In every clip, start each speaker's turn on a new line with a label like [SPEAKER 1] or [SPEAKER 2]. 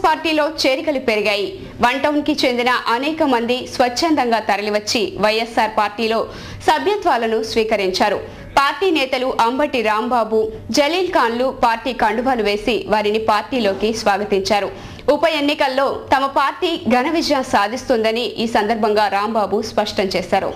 [SPEAKER 1] పార్టీలో చేరికలు పెరిగాయి. వన్ టౌన్ కి చెందిన అనేక మంది స్వచ్ఛందంగా తరలివచ్చి వైఎస్ఆర్ పార్టీలో సభ్యత్వాలను స్వీకరించారు. పార్టీ నేతలు అంబటి రాంబాబు, జలీల్ ఖాన్లు పార్టీ కండువాలు వేసి వారిని పార్టీలోకి స్వాగతించారు. ఉప ఎన్నికల్లో తమ పార్టీ ఘన విజయం సాధిస్తుందని ఈ సందర్భంగా రాంబాబు స్పష్టం చేశారు.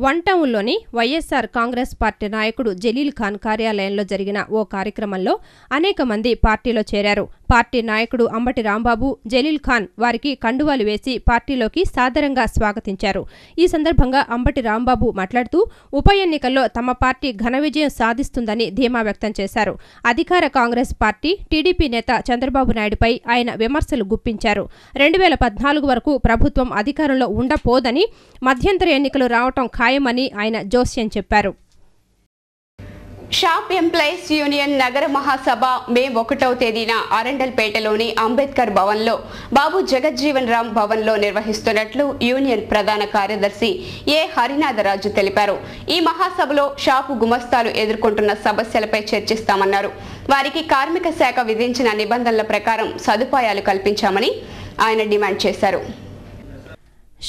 [SPEAKER 2] వన్ టౌన్లోని వైఎస్ఆర్ కాంగ్రెస్ పార్టీ నాయకుడు జలీల్ ఖాన్ కార్యాలయంలో జరిగిన ఓ కార్యక్రమంలో అనేక మంది పార్టీలో చేరారు. పార్టీ నాయకుడు అంబటి రాంబాబు, జలీల్ ఖాన్ వారికి కండువాలు వేసి పార్టీలోకి సాదరంగా స్వాగతించారు. ఈ సందర్భంగా అంబటి రాంబాబు మాట్లాడుతూ ఉప ఎన్నికల్లో తమ పార్టీ ఘన విజయం సాధిస్తుందని ధీమా వ్యక్తం చేశారు. అధికార కాంగ్రెస్ పార్టీ టీడీపీ నేత చంద్రబాబు నాయుడుపై ఆయన విమర్శలు గుప్పించారు. 2014 వరకు ప్రభుత్వం అధికారంలో ఉండపోదని, మధ్యంతర ఎన్నికలు రావటం ఖాయమని ఆయన జోస్యం చెప్పారు.
[SPEAKER 1] షాప్ ఎంప్లాయీస్ యూనియన్ నగర మహాసభ మే 1వ తేదీన అరండల్పేటలోని అంబేద్కర్ భవన్లో బాబు జగజ్జీవన్ రామ్ భవన్లో నిర్వహిస్తున్నట్లు యూనియన్ ప్రధాన కార్యదర్శి ఏ హరినాథరాజు తెలిపారు. ఈ మహాసభలో షాపు గుమస్తాలు ఎదుర్కొంటున్న సమస్యలపై చర్చిస్తామన్నారు. వారికి కార్మిక శాఖ విధించిన నిబంధనల ప్రకారం సదుపాయాలు కల్పించామని ఆయన డిమాండ్ చేశారు.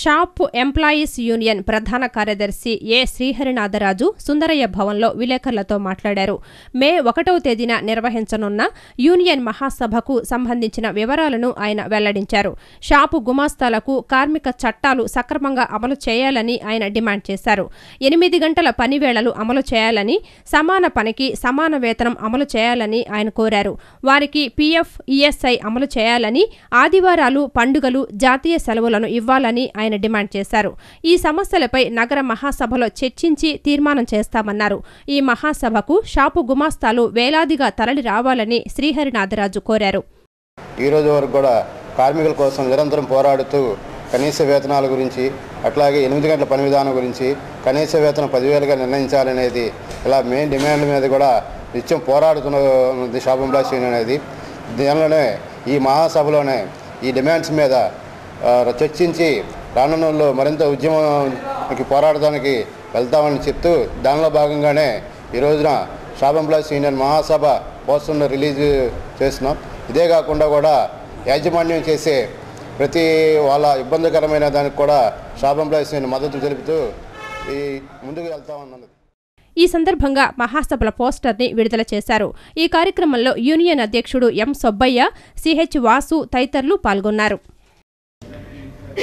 [SPEAKER 2] షాప్ ఎంప్లాయీస్ యూనియన్ ప్రధాన కార్యదర్శి ఏ శ్రీహరినాథరాజు సుందరయ్య భవన్లో విలేకరులతో మాట్లాడారు. మే 1వ తేదీన నిర్వహించనున్న యూనియన్ మహాసభకు సంబంధించిన వివరాలను ఆయన వెల్లడించారు. షాపు గుమాస్తాలకు కార్మిక చట్టాలు సక్రమంగా అమలు చేయాలని ఆయన డిమాండ్ చేశారు. 8 గంటల పనివేళలు అమలు చేయాలని, సమాన పనికి సమాన వేతనం అమలు చేయాలని ఆయన కోరారు. వారికి పీఎఫ్, ఈఎస్ఐ అమలు చేయాలని, ఆదివారాలు, పండుగలు, జాతీయ సెలవులను ఇవ్వాలని ఆయన డిమాండ్ చేశారు. ఈ సమస్యలపై నగర మహాసభలో చర్చించి తీర్మానం చేస్తామన్నారు. ఈ మహాసభకు షాపు గుమాస్తాలు వేలాదిగా తరలి రావాలని శ్రీహరినాథరాజు కోరారు.
[SPEAKER 3] ఈ రోజు వరకు కూడా కార్మికుల కోసం నిరంతరం పోరాడుతూ కనీస వేతనాల గురించి, అట్లాగే 8 గంటల పని విధానం గురించి, కనీస వేతనం 10,000గా నిర్ణయించాలనేది ఇలా మెయిన్ డిమాండ్ల మీద కూడా నిత్యం పోరాడుతున్నది షాప్ ఎంప్లాయీస్ యూనియన్ అనేది. దీనిలోనే ఈ మహాసభలోనే ఈ డిమాండ్స్ మీద చర్చించి రానున్నలో మరింత ఉద్యమానికి పోరాడడానికి వెళ్తామని చెప్తూ దానిలో భాగంగానే ఈ రోజున షాప్ ఎంప్లాయీస్ యూనియన్ మహాసభ పోస్టర్ను రిలీజ్ చేస్తున్నాం. ఇదే కాకుండా కూడా యాజమాన్యం చేసే ప్రతి వాళ్ళ ఇబ్బందికరమైన దానికి కూడా షాప్ ఎంప్లాయీస్ యూనియన్ మద్దతు తెలుపుతూ ముందుకు వెళ్తామన్నది.
[SPEAKER 2] ఈ సందర్భంగా మహాసభల పోస్టర్ని విడుదల చేశారు. ఈ కార్యక్రమంలో యూనియన్ అధ్యక్షుడు ఎం సుబ్బయ్య, సిహెచ్ వాసు తదితరులు పాల్గొన్నారు.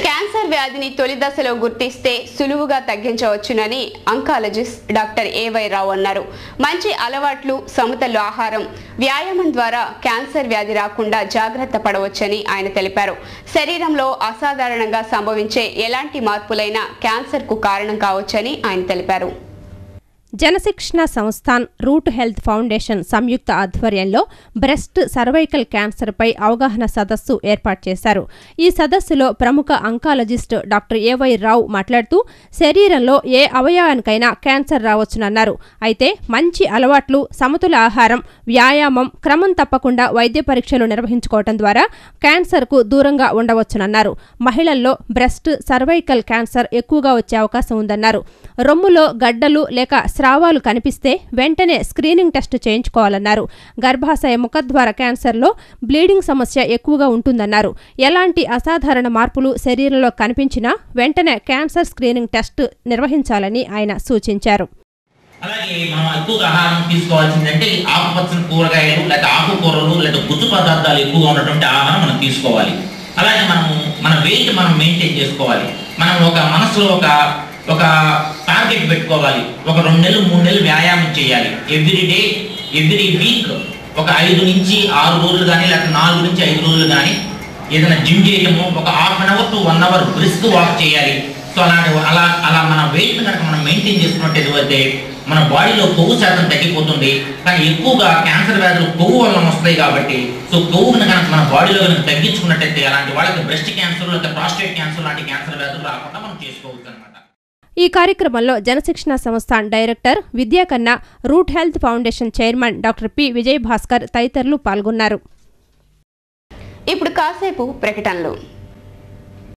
[SPEAKER 1] క్యాన్సర్ వ్యాధిని తొలి దశలో గుర్తిస్తే సులువుగా తగ్గించవచ్చునని అంకాలజిస్ట్ డాక్టర్ ఏవై రావు అన్నారు. మంచి అలవాట్లు, సమతుల్య ఆహారం, వ్యాయామం ద్వారా క్యాన్సర్ వ్యాధి రాకుండా జాగ్రత్త పడవచ్చని ఆయన తెలిపారు. శరీరంలో అసాధారణంగా సంభవించే ఎలాంటి మార్పులైనా క్యాన్సర్కు కారణం కావచ్చని ఆయన తెలిపారు.
[SPEAKER 2] జనశిక్షణ సంస్థాన్, రూట్ హెల్త్ ఫౌండేషన్ సంయుక్త ఆధ్వర్యంలో బ్రెస్ట్ సర్వైకల్ క్యాన్సర్పై అవగాహన సదస్సు ఏర్పాటు చేశారు. ఈ సదస్సులో ప్రముఖ అంకాలజిస్ట్ డాక్టర్ ఏవై రావు మాట్లాడుతూ శరీరంలో ఏ అవయవానికైనా క్యాన్సర్ రావచ్చునన్నారు. అయితే మంచి అలవాట్లు, సమతుల ఆహారం, వ్యాయామం, క్రమం తప్పకుండా వైద్య పరీక్షలు నిర్వహించుకోవడం ద్వారా క్యాన్సర్కు దూరంగా ఉండవచ్చునన్నారు. మహిళల్లో బ్రెస్ట్ సర్వైకల్ క్యాన్సర్ ఎక్కువగా వచ్చే అవకాశం ఉందన్నారు. రొమ్ములో గడ్డలు లేక స్రావాలు కనిపిస్తే వెంటనే స్క్రీనింగ్ టెస్ట్ చేయించుకోవాలన్నారు. గర్భాశయ ముఖద్వార క్యాన్సర్లో బ్లీడింగ్ సమస్య ఎక్కువగా ఉంటుందన్నారు. ఎలాంటి అసాధారణ మార్పులు శరీరంలో కనిపించినా వెంటనే క్యాన్సర్ స్క్రీనింగ్ టెస్ట్ నిర్వహించాలని ఆయన సూచించారు.
[SPEAKER 4] అలాగే మనం ఎక్కువగా ఆహారం తీసుకోవాల్సిందంటే ఆకుపచ్చని కూరగాయలు లేదా ఆకుకూరలు లేదా గుజ్జు పదార్థాలు ఎక్కువగా ఉన్నటువంటి ఆహారం మనం తీసుకోవాలి. అలాగే మన వెయిట్ మనం మెయింటైన్ చేసుకోవాలి. మనం ఒక మనసులో ఒక టార్గెట్ పెట్టుకోవాలి. ఒక 2 నెలలు 3 నెలలు వ్యాయామం చేయాలి. ఎవ్రీ వీక్ ఒక 5 నుంచి 6 రోజులు కానీ లేకపోతే 4 నుంచి 5 రోజులు కానీ ఏదైనా జిమ్ చేయడము, ఒక ½ గంట టు 1 అవర్ బ్రిస్క్ వాక్ చేయాలి. సో అలా మన వెయిట్ కనుక మనం మెయింటైన్ చేసుకున్నట్టయితే మన బాడీలో కొవ్వు శాతం తగ్గిపోతుంది. కానీ ఎక్కువగా క్యాన్సర్ వ్యాధులు కొవ్వు వల్ల వస్తాయి కాబట్టి సో కొవ్వును కనుక మన బాడీలో కనుక తగ్గించుకున్నట్టయితే అలాంటి వాళ్ళకి బ్రెస్ట్ క్యాన్సర్ లేదా ప్రాస్టేట్ క్యాన్సర్ లాంటి క్యాన్సర్ వ్యాధులు రాకుండా మనం చేసుకోవచ్చు అన్నమాట.
[SPEAKER 2] ఈ కార్యక్రమంలో Jan Shikshan Sansthan director Vidyakanna, root health foundation chairman doctor P Vijay Bhaskar తదితరులు పాల్గొన్నారు.
[SPEAKER 1] ఇప్పుడు కాసేపు ప్రకటనలు.